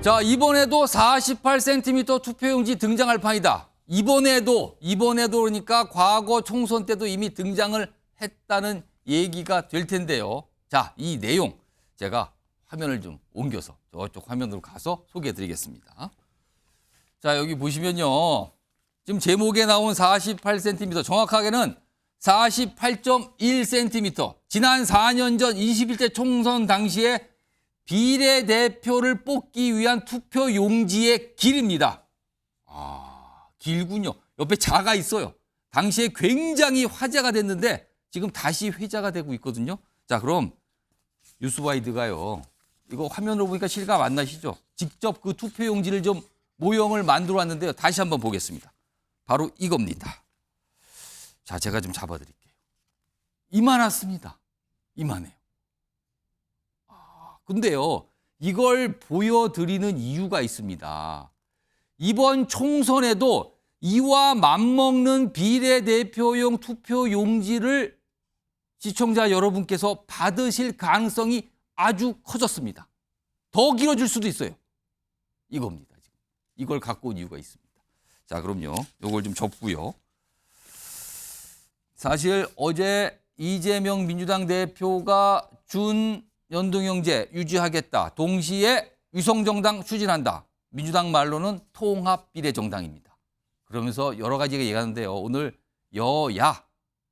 자, 이번에도 48cm 투표용지 등장할 판이다. 이번에도 그러니까 과거 총선 때도 이미 등장을 했다는 얘기가 될 텐데요. 자, 이 내용 제가 화면을 좀 옮겨서 저쪽 화면으로 가서 소개해 드리겠습니다. 자, 여기 보시면요. 지금 제목에 나온 48cm, 정확하게는 48.1cm. 지난 4년 전 21대 총선 당시에 비례대표를 뽑기 위한 투표 용지의 길입니다. 아, 길군요. 옆에 자가 있어요. 당시에 굉장히 화제가 됐는데 지금 다시 회자가 되고 있거든요. 자, 그럼 뉴스와이드가요. 이거 화면으로 보니까 실감 안 나시죠? 직접 그 투표 용지를 좀 모형을 만들어 왔는데요. 다시 한번 보겠습니다. 바로 이겁니다. 자, 제가 좀 잡아드릴게요. 이만했습니다. 이만해요. 근데요, 이걸 보여드리는 이유가 있습니다. 이번 총선에도 이와 맞먹는 비례대표용 투표 용지를 시청자 여러분께서 받으실 가능성이 아주 커졌습니다. 더 길어질 수도 있어요. 이겁니다. 지금. 이걸 갖고 온 이유가 있습니다. 자, 그럼요. 이걸 좀 접고요. 사실 어제 이재명 민주당 대표가 준 연동형제 유지하겠다. 동시에 위성정당 추진한다. 민주당 말로는 통합비례정당입니다. 그러면서 여러 가지가 얘기하는데요. 오늘 여야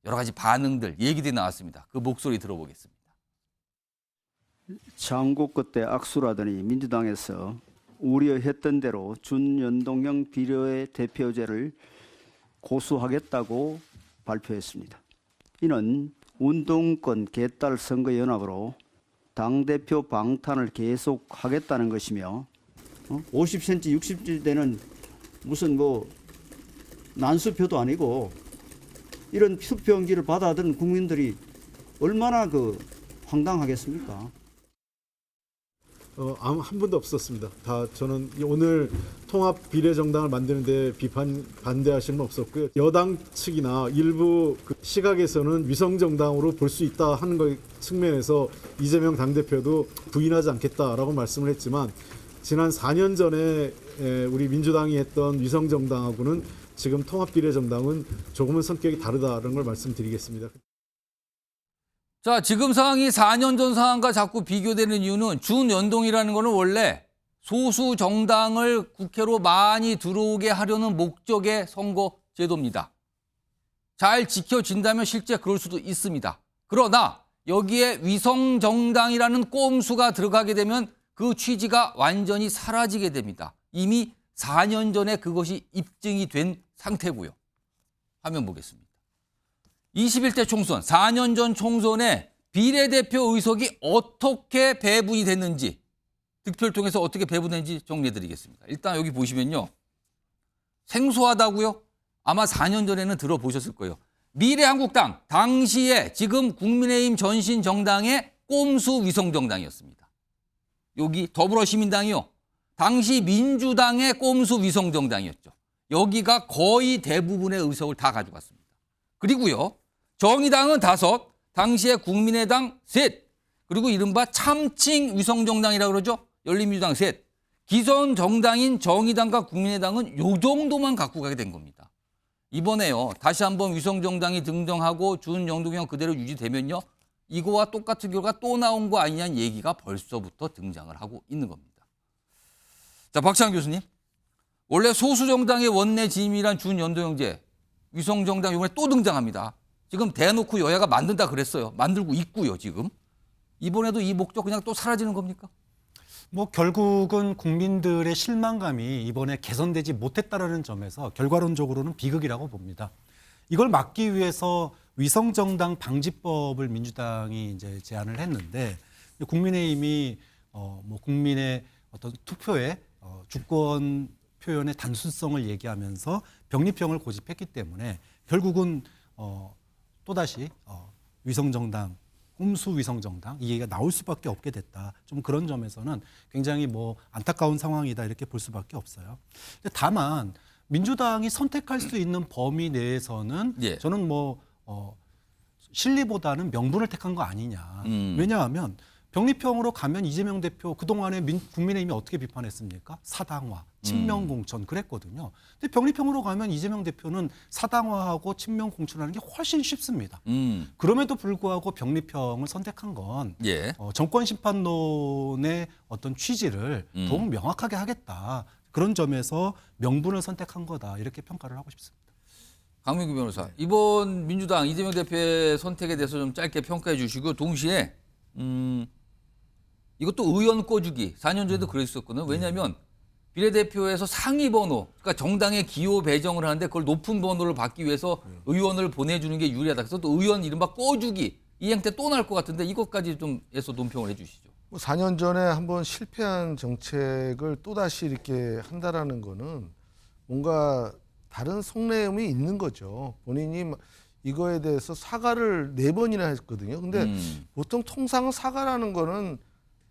여러 가지 반응들, 얘기들이 나왔습니다. 그 목소리 들어보겠습니다. 창국 때 악수라더니 민주당에서 우려했던 대로 준연동형 비례대표제를 고수하겠다고 발표했습니다. 이는 운동권 개딸 선거연합으로 당대표 방탄을 계속하겠다는 것이며 50cm, 60cm 되는 무슨 난수표도 아니고 이런 투표용지를 받아들은 국민들이 얼마나 황당하겠습니까? 한 번도 없었습니다. 다 저는 오늘 통합 비례정당을 만드는데 반대하시는 분 없었고요. 여당 측이나 일부 시각에서는 위성정당으로 볼 수 있다 하는 것 측면에서 이재명 당대표도 부인하지 않겠다라고 말씀을 했지만 지난 4년 전에 우리 민주당이 했던 위성정당하고는 지금 통합 비례정당은 조금은 성격이 다르다는 걸 말씀드리겠습니다. 자, 지금 상황이 4년 전 상황과 자꾸 비교되는 이유는 준연동이라는 거는 원래 소수 정당을 국회로 많이 들어오게 하려는 목적의 선거 제도입니다. 잘 지켜진다면 실제 그럴 수도 있습니다. 그러나 여기에 위성정당이라는 꼼수가 들어가게 되면 그 취지가 완전히 사라지게 됩니다. 이미 4년 전에 그것이 입증이 된 상태고요. 화면 보겠습니다. 21대 총선, 4년 전 총선에 비례대표 의석이 어떻게 배분이 됐는지, 득표를 통해서 어떻게 배분됐는지 정리해드리겠습니다. 일단 여기 보시면요. 생소하다고요? 아마 4년 전에는 들어보셨을 거예요. 미래한국당, 당시에 지금 국민의힘 전신 정당의 꼼수 위성정당이었습니다. 여기 더불어시민당이요. 당시 민주당의 꼼수 위성정당이었죠. 여기가 거의 대부분의 의석을 다 가져갔습니다. 그리고요. 정의당은 5, 당시에 국민의당 3, 그리고 이른바 참칭 위성정당이라고 그러죠. 열린민주당 3. 기존 정당인 정의당과 국민의당은 요 정도만 갖고 가게 된 겁니다. 이번에요. 다시 한번 위성정당이 등장하고 준연동형 그대로 유지되면요. 이거와 똑같은 결과가 또 나온 거 아니냐는 얘기가 벌써부터 등장을 하고 있는 겁니다. 자, 박찬 교수님. 원래 소수정당의 원내 진입이란 준연동형제, 위성정당 이번에 또 등장합니다. 지금 대놓고 여야가 만든다 그랬어요. 만들고 있고요, 지금. 이번에도 이 목적 그냥 또 사라지는 겁니까? 결국은 국민들의 실망감이 이번에 개선되지 못했다는 점에서 결과론적으로는 비극이라고 봅니다. 이걸 막기 위해서 위성정당 방지법을 민주당이 이제 제안을 했는데 국민의힘이 국민의 어떤 투표의 주권 표현의 단순성을 얘기하면서 병립형을 고집했기 때문에 결국은 또다시 위성정당, 꼼수 위성정당 이 얘기가 나올 수밖에 없게 됐다. 좀 그런 점에서는 굉장히 안타까운 상황이다 이렇게 볼 수밖에 없어요. 근데 다만 민주당이 선택할 수 있는 범위 내에서는 저는 실리보다는 명분을 택한 거 아니냐. 왜냐하면 병립형으로 가면 이재명 대표 그동안에 국민의힘이 어떻게 비판했습니까? 사당화, 친명공천 그랬거든요. 근데 병립형으로 가면 이재명 대표는 사당화하고 친명공천하는 게 훨씬 쉽습니다. 그럼에도 불구하고 병립형을 선택한 건 예. 정권 심판론의 어떤 취지를 더욱 명확하게 하겠다. 그런 점에서 명분을 선택한 거다. 이렇게 평가를 하고 싶습니다. 강민구 변호사, 이번 민주당 이재명 대표의 선택에 대해서 좀 짧게 평가해 주시고 동시에 이것도 의원 꿔주기 4년 전에도 그랬었거든요. 왜냐하면 비례대표에서 상위 번호, 그러니까 정당의 기호 배정을 하는데 그걸 높은 번호를 받기 위해서 의원을 보내주는 게 유리하다. 그래서 또 의원 이른바 꿔주기 이 행태 또 날 것 같은데 이것까지 좀 해서 논평을 해주시죠. 4년 전에 한번 실패한 정책을 또다시 이렇게 한다라는 거는 뭔가 다른 속내음이 있는 거죠. 본인이 이거에 대해서 사과를 4번이나 했거든요. 근데 보통 통상 사과라는 거는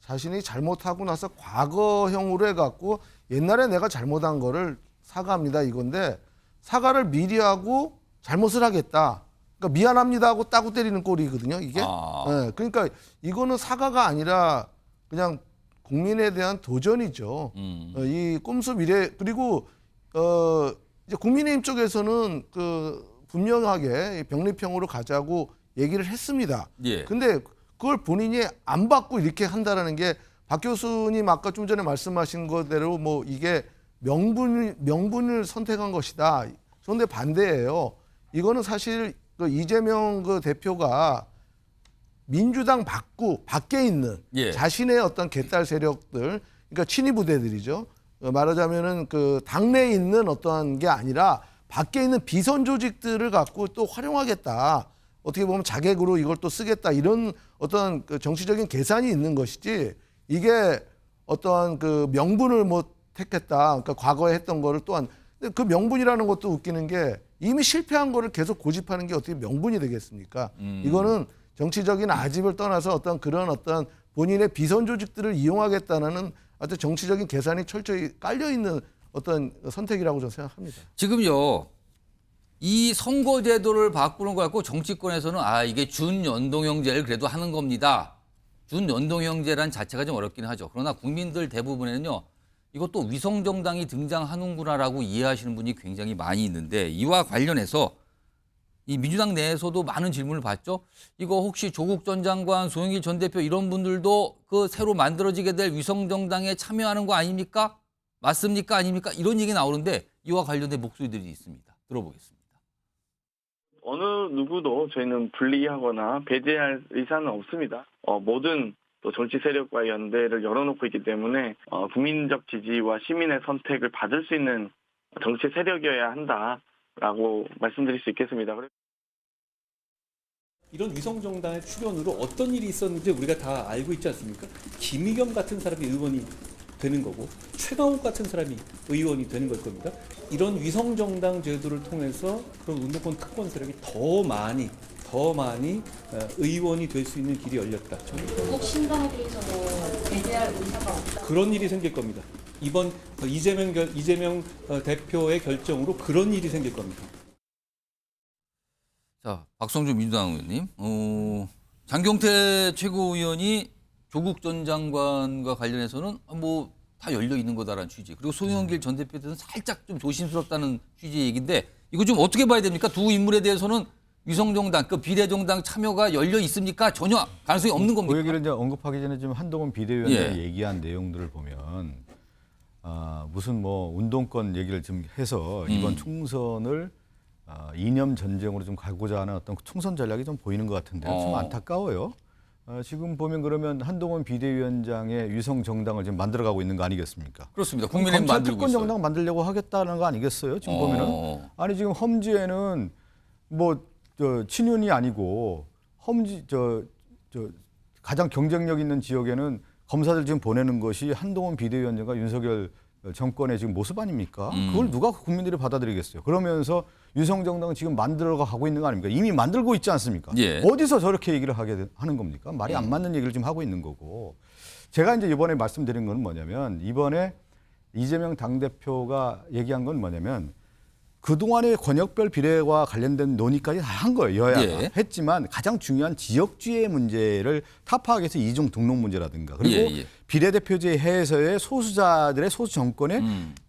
자신이 잘못하고 나서 과거형으로 해갖고 옛날에 내가 잘못한 거를 사과합니다 이건데 사과를 미리 하고 잘못을 하겠다. 그러니까 미안합니다 하고 따고 때리는 꼴이거든요. 이게. 네, 그러니까 이거는 사과가 아니라 그냥 국민에 대한 도전이죠. 이 꼼수 미래 그리고 이제 국민의힘 쪽에서는 분명하게 병립형으로 가자고 얘기를 했습니다. 예. 근데 그걸 본인이 안 받고 이렇게 한다라는 게 박 교수님 아까 좀 전에 말씀하신 거대로 뭐 이게 명분을 선택한 것이다. 그런데 반대예요. 이거는 사실 이재명 대표가 민주당 밖에 있는 예. 자신의 어떤 개딸 세력들, 그러니까 친위 부대들이죠. 말하자면은 당내에 있는 어떤 게 아니라 밖에 있는 비선 조직들을 갖고 또 활용하겠다. 어떻게 보면 자객으로 이걸 또 쓰겠다. 이런 어떤 정치적인 계산이 있는 것이지 이게 어떠한 명분을 뭐 택했다. 그러니까 과거에 했던 거를 또한 그 명분이라는 것도 웃기는 게 이미 실패한 거를 계속 고집하는 게 어떻게 명분이 되겠습니까? 이거는 정치적인 아집을 떠나서 그런 본인의 비선 조직들을 이용하겠다는 어떤 정치적인 계산이 철저히 깔려 있는 어떤 선택이라고 저는 생각합니다. 지금요. 이 선거제도를 바꾸는 거 갖고 정치권에서는 이게 준연동형제를 그래도 하는 겁니다. 준연동형제란 자체가 좀 어렵긴 하죠. 그러나 국민들 대부분에는요. 이것도 위성정당이 등장하는구나라고 이해하시는 분이 굉장히 많이 있는데 이와 관련해서 이 민주당 내에서도 많은 질문을 받죠. 이거 혹시 조국 전 장관, 송영길 전 대표 이런 분들도 새로 만들어지게 될 위성정당에 참여하는 거 아닙니까? 맞습니까? 아닙니까? 이런 얘기 나오는데 이와 관련된 목소리들이 있습니다. 들어보겠습니다. 어느 누구도 저희는 분리하거나 배제할 의사는 없습니다. 모든 또 정치 세력과 연대를 열어놓고 있기 때문에 국민적 지지와 시민의 선택을 받을 수 있는 정치 세력이어야 한다라고 말씀드릴 수 있겠습니다. 이런 위성정당의 출연으로 어떤 일이 있었는지 우리가 다 알고 있지 않습니까? 김의겸 같은 사람이 의원이 되는 거고 최강욱 같은 사람이 의원이 되는 걸 겁니다. 이런 위성정당 제도를 통해서 그런 운동권 특권 세력이 더 많이 의원이 될 수 있는 길이 열렸다. 조국 신당에 대해서도 배제할 의사가 없다. 그런 일이 생길 겁니다. 이번 이재명 대표의 결정으로 그런 일이 생길 겁니다. 자, 박성준 민주당 의원님, 장경태 최고위원이 조국 전 장관과 관련해서는 뭐 다 열려 있는 거다라는 취지. 그리고 송영길 전 대표에 대해서는 살짝 좀 조심스럽다는 취지의 얘기인데 이거 좀 어떻게 봐야 됩니까? 두 인물에 대해서는 위성정당, 비례정당 참여가 열려 있습니까? 전혀 가능성이 없는 겁니까? 그 얘기를 이제 언급하기 전에 좀 한동훈 비대위원장이 예. 얘기한 내용들을 보면 무슨 뭐 운동권 얘기를 좀 해서 이번 총선을 이념 전쟁으로 좀 가고자 하는 어떤 총선 전략이 좀 보이는 것 같은데요. 좀 안타까워요. 지금 보면 그러면 한동훈 비대위원장의 위성 정당을 지금 만들어가고 있는 거 아니겠습니까? 그렇습니다. 국민의힘 만들고 검찰 특권 있어요. 정당 만들려고 하겠다는 거 아니겠어요? 지금 보면은 아니 지금 험지에는 뭐 친윤이 아니고 험지 가장 경쟁력 있는 지역에는 검사들 지금 보내는 것이 한동훈 비대위원장과 윤석열 정권의 지금 모습 아닙니까? 그걸 누가 국민들이 받아들이겠어요? 그러면서 위성정당은 지금 만들어가고 있는 거 아닙니까? 이미 만들고 있지 않습니까? 예. 어디서 저렇게 얘기를 하는 겁니까? 말이 안 맞는 얘기를 지금 하고 있는 거고. 제가 이제 이번에 말씀드린 건 뭐냐면 이번에 이재명 당대표가 얘기한 건 뭐냐면 그동안의 권역별 비례와 관련된 논의까지 다 한 거예요. 여야가 예. 했지만 가장 중요한 지역주의 문제를 타파하기 위해서 이중 등록 문제라든가 그리고 예. 비례대표제 해에서의 소수자들의 소수 정권에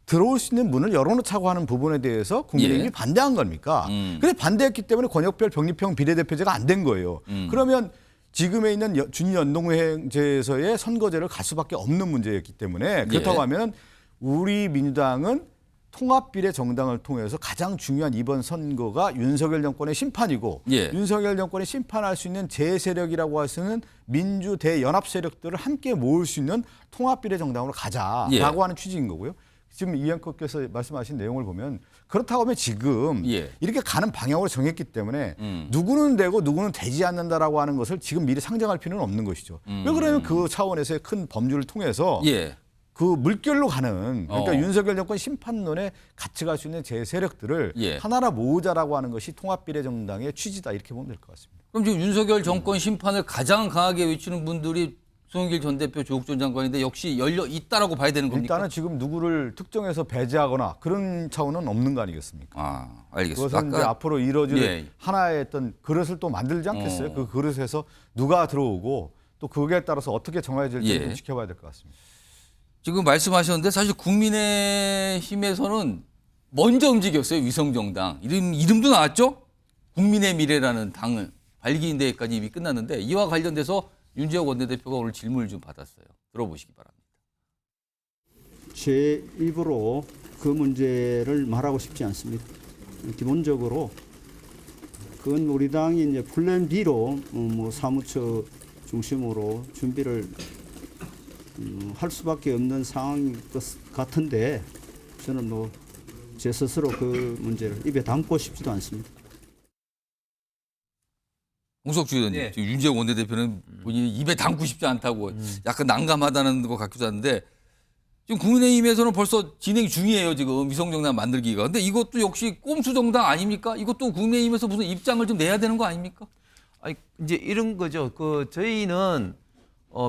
들어올 수 있는 문을 열어놓자고 하는 부분에 대해서 국민의힘이 예. 반대한 겁니까? 그래서 반대했기 때문에 권역별 병립형 비례대표제가 안 된 거예요. 그러면 지금에 있는 준연동형제에서의 선거제를 갈 수밖에 없는 문제였기 때문에 그렇다고 예. 하면 우리 민주당은 통합비례 정당을 통해서 가장 중요한 이번 선거가 윤석열 정권의 심판이고 예. 윤석열 정권이 심판할 수 있는 제세력이라고 할 수 있는 민주 대연합 세력들을 함께 모을 수 있는 통합비례 정당으로 가자라고 예. 하는 취지인 거고요. 지금 이현커께서 말씀하신 내용을 보면 그렇다고 하면 지금 예. 이렇게 가는 방향으로 정했기 때문에 누구는 되고 누구는 되지 않는다라고 하는 것을 지금 미리 상정할 필요는 없는 것이죠. 왜 그러면 그 차원에서의 큰 범주를 통해서 예. 그 물결로 가는 그러니까 어. 윤석열 정권 심판론에 같이 갈 수 있는 제 세력들을 예. 하나로 모으자라고 하는 것이 통합비례 정당의 취지다 이렇게 보면 될 것 같습니다. 그럼 지금 윤석열 정권 심판을 가장 강하게 외치는 분들이 송영길 전 대표, 조국 전 장관인데 역시 열려 있다라고 봐야 되는 겁니까? 일단은 지금 누구를 특정해서 배제하거나 그런 차원은 없는 거 아니겠습니까? 아, 알겠습니다. 그것은 이제 앞으로 이루어질 예. 하나의 어떤 그릇을 또 만들지 않겠어요? 그 그릇에서 누가 들어오고 또 그거에 따라서 어떻게 정해질지 예. 좀 지켜봐야 될 것 같습니다. 지금 말씀하셨는데 사실 국민의힘에서는 먼저 움직였어요. 위성정당. 이름도 나왔죠? 국민의 미래라는 당을 발기인 데까지 이미 끝났는데 이와 관련돼서 윤지혁 원내대표가 오늘 질문을 좀 받았어요. 들어보시기 바랍니다. 제 입으로 그 문제를 말하고 싶지 않습니다. 기본적으로 그건 우리 당이 이제 플랜 B로 뭐 사무처 중심으로 준비를 할 수밖에 없는 상황인 것 같은데 저는 뭐 제 스스로 그 문제를 입에 담고 싶지도 않습니다. 홍석주 의원님, 예. 지금 윤지혁 원내대표는 본인이 입에 담고 싶지 않다고 약간 난감하다는 것 같기도 한데 지금 국민의힘에서는 벌써 진행 중이에요. 지금 위성정당 만들기가. 근데 이것도 역시 꼼수 정당 아닙니까? 이것도 국민의힘에서 무슨 입장을 좀 내야 되는 거 아닙니까? 아니, 이제 이런 거죠. 저희는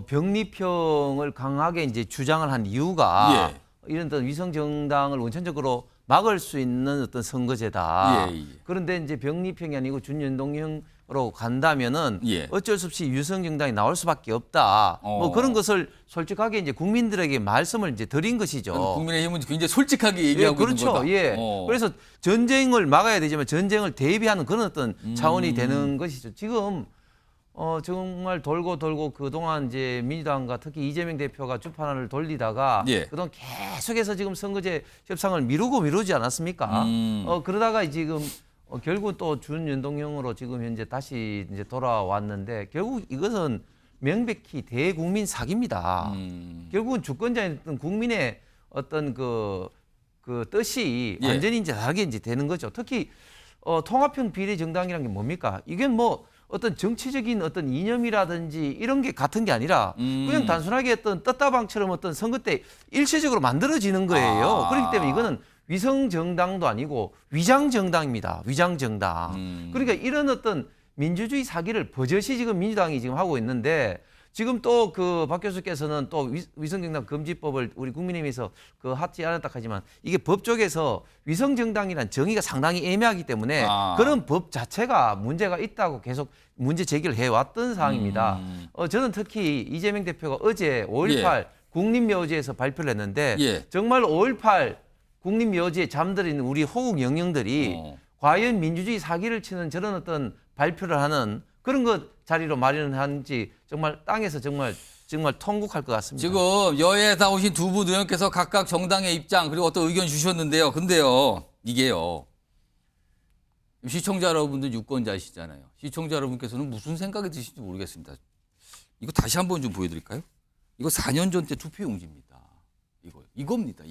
병립형을 강하게 이제 주장을 한 이유가 이런 어떤 위성 정당을 원천적으로 막을 수 있는 어떤 선거제다. 예. 그런데 이제 병립형이 아니고 준연동형으로 간다면은 예. 어쩔 수 없이 위성 정당이 나올 수밖에 없다. 뭐 그런 것을 솔직하게 이제 국민들에게 말씀을 이제 드린 것이죠. 국민의힘은 굉장히 솔직하게 얘기하고 그렇죠. 있는 거다. 예. 그래서 전쟁을 막아야 되지만 전쟁을 대비하는 그런 어떤 차원이 되는 것이죠. 지금 정말 돌고 그동안 이제 민주당과 특히 이재명 대표가 주판을 돌리다가 예. 그동안 계속해서 지금 선거제 협상을 미루지 않았습니까? 그러다가 지금 결국 또 준연동형으로 지금 현재 다시 이제 돌아왔는데 결국 이것은 명백히 대국민 사기입니다. 결국은 주권자였던 국민의 어떤 그 뜻이 예. 완전히 이제 다르게 이제 되는 거죠. 특히 통합형 비례 정당이라는 게 뭡니까? 이게 뭐 어떤 정치적인 어떤 이념이라든지 이런 게 같은 게 아니라 그냥 단순하게 어떤 떴다방처럼 어떤 선거 때 일시적으로 만들어지는 거예요. 그렇기 때문에 이거는 위성 정당도 아니고 위장 정당입니다. 위장 정당. 그러니까 이런 어떤 민주주의 사기를 버젓이 지금 민주당이 지금 하고 있는데 지금 또 그 박 교수께서는 또 위성정당 금지법을 우리 국민의힘에서 그 하지 않았다 하지만 이게 법 쪽에서 위성정당이란 정의가 상당히 애매하기 때문에 그런 법 자체가 문제가 있다고 계속 문제 제기를 해왔던 사항입니다. 저는 특히 이재명 대표가 어제 5.18 국립묘지에서 발표를 했는데 정말 5.18 국립묘지에 잠들어 있는 우리 호국 영령들이 과연 민주주의 사기를 치는 저런 어떤 발표를 하는 그런 것 자리로 마련한지 정말 땅에서 정말 통곡할 것 같습니다. 지금 여야에 오신 두 분 의원께서 각각 정당의 입장 그리고 어떤 의견 주셨는데요. 근데요, 이게요. 시청자 여러분들 유권자이시잖아요. 시청자 여러분께서는 무슨 생각이 드실지 모르겠습니다. 이거 다시 한번 좀 보여드릴까요? 이거 4년 전 때 투표용지입니다. 이겁니다.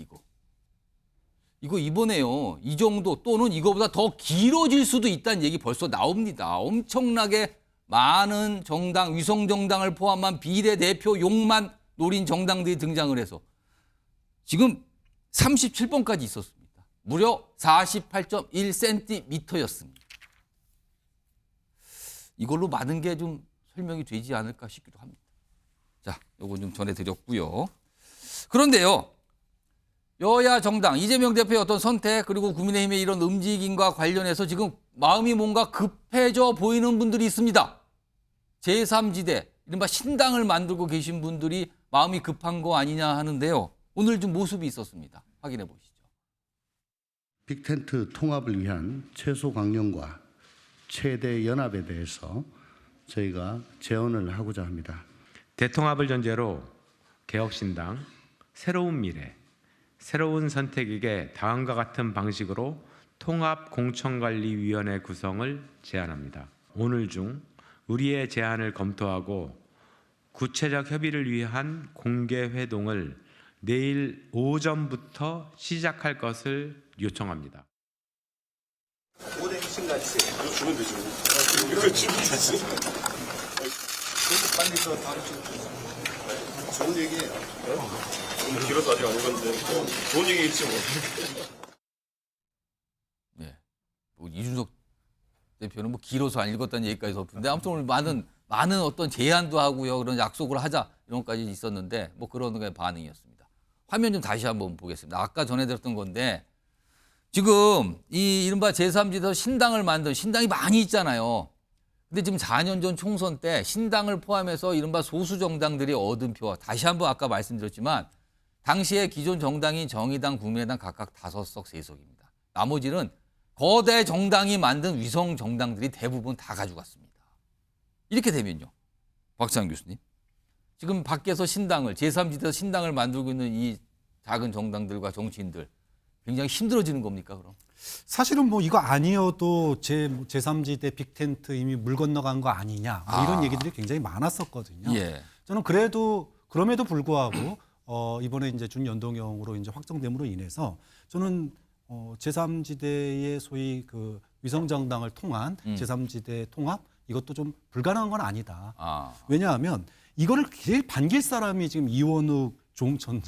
이거 이번에요. 이 정도 또는 이거보다 더 길어질 수도 있다는 얘기 벌써 나옵니다. 엄청나게 많은 정당, 위성정당을 포함한 비례대표용만 노린 정당들이 등장을 해서 지금 37번까지 있었습니다. 무려 48.1cm였습니다. 이걸로 많은 게 좀 설명이 되지 않을까 싶기도 합니다. 자, 요건 좀 전해드렸고요. 그런데요. 여야 정당 이재명 대표의 어떤 선택 그리고 국민의힘의 이런 움직임과 관련해서 지금 마음이 뭔가 급해져 보이는 분들이 있습니다. 제3지대 이른바 신당을 만들고 계신 분들이 마음이 급한 거 아니냐 하는데요. 오늘 좀 모습이 있었습니다. 확인해 보시죠. 빅텐트 통합을 위한 최소 강령과 최대 연합에 대해서 저희가 제언을 하고자 합니다. 대통합을 전제로 개혁신당, 새로운 미래, 새로운 선택에게 다음과 같은 방식으로 통합공천관리위원회 구성을 제안합니다. 오늘 중 우리의 제안을 검토하고 구체적 협의를 위한 공개 회동을 내일 오전부터 시작할 것을 요청합니다. 오뎅 신같이 이거 주면 되죠. 이거 주면 되지. 빨리 저 다음 주 좋은 얘기예요. 너무 길어서 아직 안 읽었는데 좋은 얘기겠지 뭐. 네. 뭐 이준석 대표는 뭐 길어서 안 읽었다는 얘기까지 덮는데 아무튼 오늘 많은 어떤 제안도 하고요. 그런 약속을 하자 이런 것까지 있었는데 뭐 그런 게 반응이었습니다. 화면 좀 다시 한번 보겠습니다. 아까 전해드렸던 건데 지금 이 이른바 제3지대 신당을 만든 신당이 많이 있잖아요. 근데 지금 4년 전 총선 때 신당을 포함해서 이른바 소수 정당들이 얻은 표 다시 한번 아까 말씀드렸지만 당시에 기존 정당인 정의당, 국민의당 각각 5석, 3석입니다. 나머지는 거대 정당이 만든 위성 정당들이 대부분 다 가져갔습니다. 이렇게 되면요. 박찬 교수님. 지금 밖에서 신당을 제3지대 신당을 만들고 있는 이 작은 정당들과 정치인들 굉장히 힘들어지는 겁니까, 그럼? 사실은 뭐 이거 아니어도 제3지대 빅텐트 이미 물 건너간 거 아니냐 뭐 이런 얘기들이 굉장히 많았었거든요. 예. 저는 그럼에도 불구하고 이번에 이제 준연동형으로 이제 확정됨으로 인해서 저는 제3지대의 소위 그 위성정당을 통한 제3지대 통합 이것도 좀 불가능한 건 아니다. 왜냐하면 이거를 제일 반길 사람이 지금 이원욱 조홍천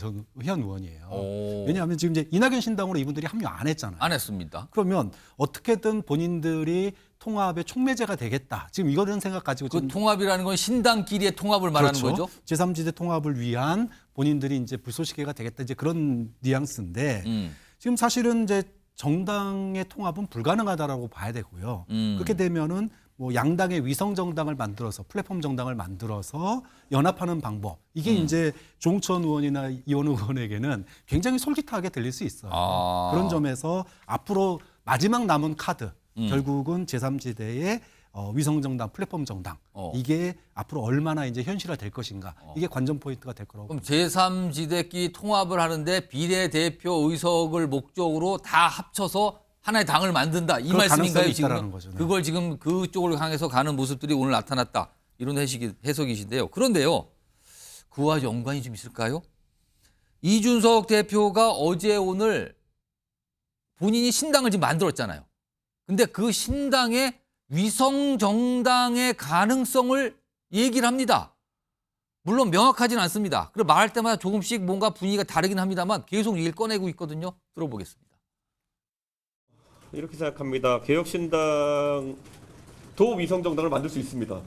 현 의원이에요. 왜냐하면 지금 이제 이낙연 신당으로 이분들이 합류 안 했잖아요. 안 했습니다. 그러면 어떻게든 본인들이 통합의 촉매제가 되겠다. 지금 이런 생각 가지고 그 통합이라는 건 신당끼리의 통합을 말하는 그렇죠. 거죠? 제3지대 통합을 위한 본인들이 이제 불쏘시개가 되겠다. 이제 그런 뉘앙스인데 지금 사실은 이제 정당의 통합은 불가능하다라고 봐야 되고요. 그렇게 되면은 뭐 양당의 위성 정당을 만들어서 플랫폼 정당을 만들어서 연합하는 방법 이게 이제 조홍천 의원이나 이원우 의원에게는 굉장히 솔깃하게 들릴 수 있어요. 그런 점에서 앞으로 마지막 남은 카드 결국은 제3지대의 위성 정당, 플랫폼 정당 이게 앞으로 얼마나 이제 현실화 될 것인가 이게 관전 포인트가 될 거라고. 그럼 제3지대끼리 통합을 하는데 비례대표 의석을 목적으로 다 합쳐서 하나의 당을 만든다 이 말씀인가요 지금? 거죠, 네. 그걸 지금 그쪽을 향해서 가는 모습들이 오늘 나타났다 이런 해석이신데요. 그런데요, 그와 연관이 좀 있을까요? 이준석 대표가 어제 오늘 본인이 신당을 지금 만들었잖아요. 근데 그 신당의 위성 정당의 가능성을 얘기를 합니다. 물론 명확하진 않습니다. 그리고 말할 때마다 조금씩 뭔가 분위기가 다르긴 합니다만 계속 얘기를 꺼내고 있거든요. 들어보겠습니다. 이렇게 생각합니다. 개혁신당도 위성정당을 만들 수 있습니다.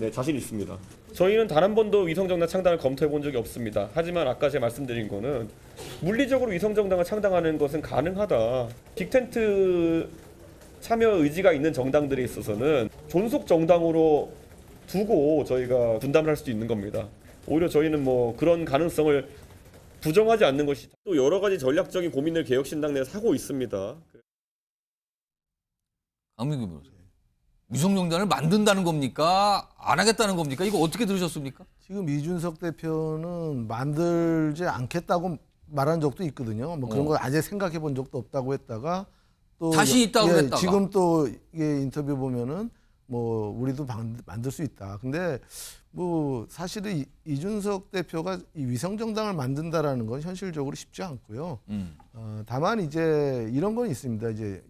네, 자신 있습니다. 저희는 단 한 번도 위성정당 창당을 검토해 본 적이 없습니다. 하지만 아까 제가 말씀드린 거는 물리적으로 위성정당을 창당하는 것은 가능하다. 빅텐트 참여 의지가 있는 정당들에 있어서는 존속 정당으로 두고 저희가 분담을 할 수도 있는 겁니다. 오히려 저희는 뭐 그런 가능성을 부정하지 않는 것이 또 여러 가지 전략적인 고민을 개혁신당 내에서 하고 있습니다. 강민규 변호사, 위성정당을 만든다는 겁니까? 안 하겠다는 겁니까? 이거 어떻게 들으셨습니까? 지금 이준석 대표는 만들지 않겠다고 말한 적도 있거든요. 뭐 그런 걸 아직 생각해 본 적도 없다고 했다가 또 자신 있다고 했다가 지금 또 이게 인터뷰 보면은 뭐 우리도 만들 수 있다. 근데 뭐 사실은 이준석 대표가 이 위성정당을 만든다라는 건 현실적으로 쉽지 않고요. 다만 이제 이런 건 있습니다. 이제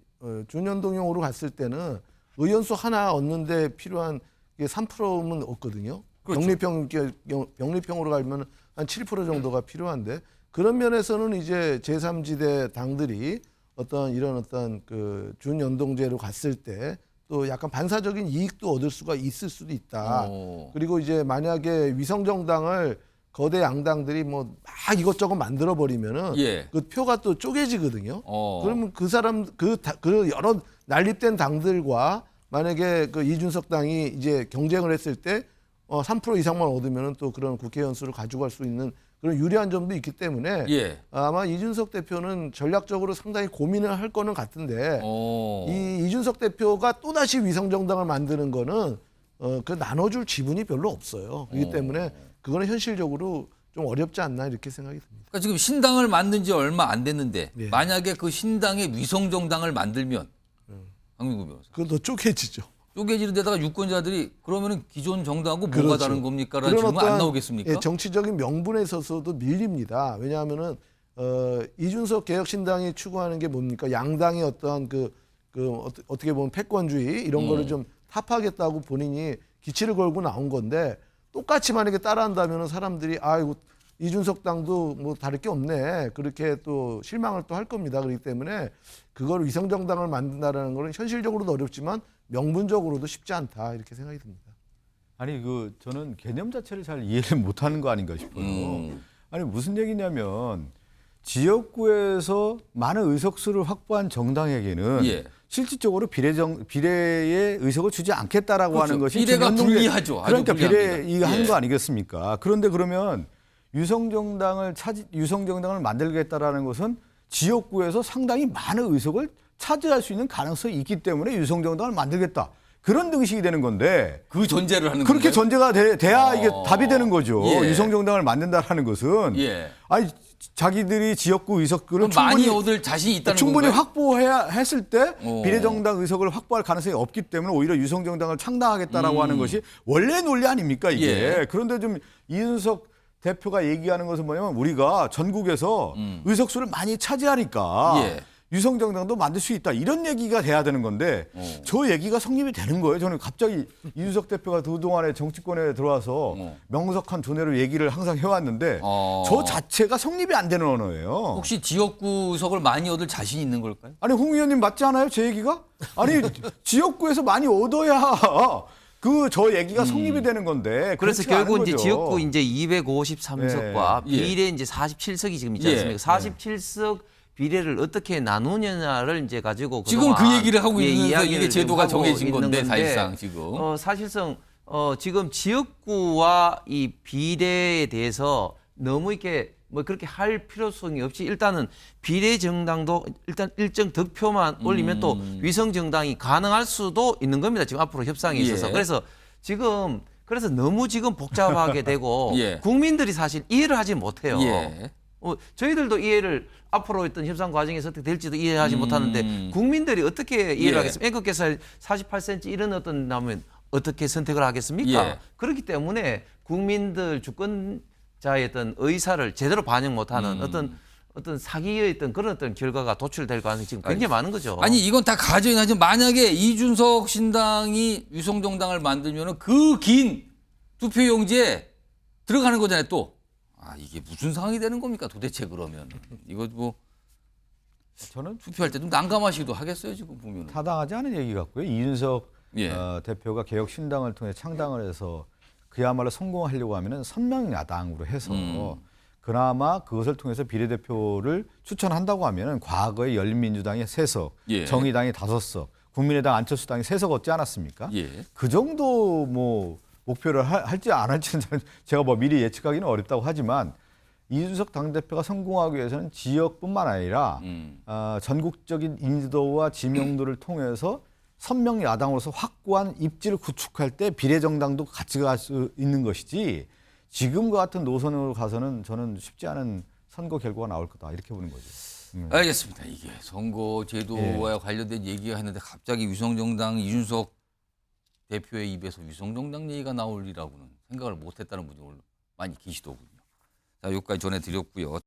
준연동형으로 갔을 때는 의원수 하나 얻는데 필요한 게 3%면 없거든요. 그렇죠. 병립형으로 가면 한 7% 정도가 필요한데 그런 면에서는 이제 제3지대 당들이 이런 그 준연동제로 갔을 때 또 약간 반사적인 이익도 얻을 수가 있을 수도 있다. 그리고 이제 만약에 위성정당을 거대 양당들이 뭐 막 이것저것 만들어 버리면은 예. 그 표가 또 쪼개지거든요. 어. 그러면 그 사람 그 여러 난립된 당들과 만약에 그 이준석 당이 이제 경쟁을 했을 때 3% 이상만 얻으면은 또 그런 국회의원 수를 가져갈 수 있는 그런 유리한 점도 있기 때문에 예. 아마 이준석 대표는 전략적으로 상당히 고민을 할 거는 같은데 이 이준석 대표가 또다시 위성정당을 만드는 거는 그 나눠줄 지분이 별로 없어요. 그렇기 때문에 그거는 현실적으로 좀 어렵지 않나 이렇게 생각이 듭니다. 그러니까 지금 신당을 만든 지 얼마 안 됐는데 예. 만약에 그 신당에 위성정당을 만들면 황민구 변호사. 그건 더 쪼개지죠. 쪼개지는 데다가 유권자들이 그러면은 기존 정당하고 뭐가 그렇죠. 다른 겁니까라는 그런 질문 안 어떠한, 나오겠습니까? 예, 정치적인 명분에 있어서도 밀립니다. 왜냐하면은 이준석 개혁신당이 추구하는 게 뭡니까? 양당의 어떠한 어떻게 보면 패권주의 이런 거를 좀 타파하겠다고 본인이 기치를 걸고 나온 건데 똑같이 만약에 따라한다면은 사람들이 아이고 이준석 당도 뭐 다를 게 없네 그렇게 또 실망을 또 할 겁니다. 그렇기 때문에 그걸 위성정당을 만든다라는 거는 현실적으로도 어렵지만 명분적으로도 쉽지 않다 이렇게 생각이 듭니다. 아니 저는 개념 자체를 잘 이해를 못하는 거 아닌가 싶어요. 아니 무슨 얘기냐면 지역구에서 많은 의석수를 확보한 정당에게는 예. 실질적으로 비례의 의석을 주지 않겠다라고 그렇죠. 하는 것이 비례가 중요한 불리하죠. 아주 그러니까 불리합니다. 비례 하는 예. 거 아니겠습니까? 그런데 그러면 유성정당을 만들겠다라는 것은 지역구에서 상당히 많은 의석을 차지할 수 있는 가능성이 있기 때문에 유성정당을 만들겠다. 그런 등식이 되는 건데 그 전제를 하는 그렇게 건가요? 전제가 돼야 이게 답이 되는 거죠. 예. 유성정당을 만든다라는 것은 예. 아니 자기들이 지역구 의석들을 많이 얻을 자신이 있다는 충분히 건가요? 확보해야 했을 때 비례정당 의석을 확보할 가능성이 없기 때문에 오히려 유성정당을 창당하겠다라고 하는 것이 원래 논리 아닙니까 이게. 예. 그런데 좀 이준석 대표가 얘기하는 것은 뭐냐면 우리가 전국에서 의석수를 많이 차지하니까 예. 유성정당도 만들 수 있다 이런 얘기가 돼야 되는 건데 저 얘기가 성립이 되는 거예요. 저는 갑자기 이준석 대표가 그동안에 정치권에 들어와서 명석한 두뇌로 얘기를 항상 해왔는데 저 자체가 성립이 안 되는 언어예요. 혹시 지역구 의석을 많이 얻을 자신이 있는 걸까요? 아니 홍 의원님 맞지 않아요? 제 얘기가? 아니 지역구에서 많이 얻어야 저 얘기가 성립이 되는 건데 그래서 그렇지가 않은 결국 이제 거죠. 지역구 이제 253석과 예. 비례 이제 47석이 지금 있지 예. 않습니까? 47석 비례를 어떻게 나누느냐를 이제 가지고 지금 그동안 그 얘기를 하고 있는데 이야기를 이게 제도가 지금 하고 정해진 있는 건데 건데, 사실상 지금 사실상 지금 지역구와 이 비례에 대해서 너무 이렇게 뭐 그렇게 할 필요성이 없이 일단은 비례 정당도 일단 일정 득표만 올리면 또 위성 정당이 가능할 수도 있는 겁니다. 지금 앞으로 협상에 있어서. 예. 그래서 너무 지금 복잡하게 되고 예. 국민들이 사실 이해를 하지 못해요. 예. 저희들도 이해를 앞으로 어떤 협상 과정에서 어떻게 될지도 이해하지 못하는데 국민들이 어떻게 이해를 예. 하겠습니까? 애국개살 48cm 이런 어떤 나면 어떻게 선택을 하겠습니까? 예. 그렇기 때문에 국민들 주권자의 어떤 의사를 제대로 반영 못하는 어떤 사기의 어떤 그런 어떤 결과가 도출될 가능성이 지금 굉장히 많은 거죠. 아니 이건 다 가정이 나지만 만약에 이준석 신당이 유성정당을 만들면은 그 긴 투표용지에 들어가는 거잖아요 또. 이게 무슨 상황이 되는 겁니까 도대체 그러면. 이거 뭐 저는 투표할 때 좀 난감하시기도 하겠어요 지금 보면. 타당하지 않은 얘기 같고요. 이준석 예. 대표가 개혁신당을 통해 창당을 해서 그야말로 성공하려고 하면은 선명야당으로 해서 그나마 그것을 통해서 비례대표를 추천한다고 하면은 과거에 열린민주당이 3석, 예. 정의당이 5석, 국민의당 안철수당이 3석 얻지 않았습니까? 예. 그 정도 뭐 목표를 할지 안 할지는 제가 뭐 미리 예측하기는 어렵다고 하지만 이준석 당대표가 성공하기 위해서는 지역뿐만 아니라 전국적인 인지도와 지명도를 통해서 선명 야당으로서 확고한 입지를 구축할 때 비례정당도 같이 갈 수 있는 것이지 지금과 같은 노선으로 가서는 저는 쉽지 않은 선거 결과가 나올 거다 이렇게 보는 거죠. 알겠습니다. 이게 선거 제도와 관련된 얘기가 했는데 갑자기 위성정당 이준석 대표의 입에서 위성정당 얘기가 나올 리라고는 생각을 못했다는 분이 많이 계시더군요. 자, 여기까지 전해드렸고요.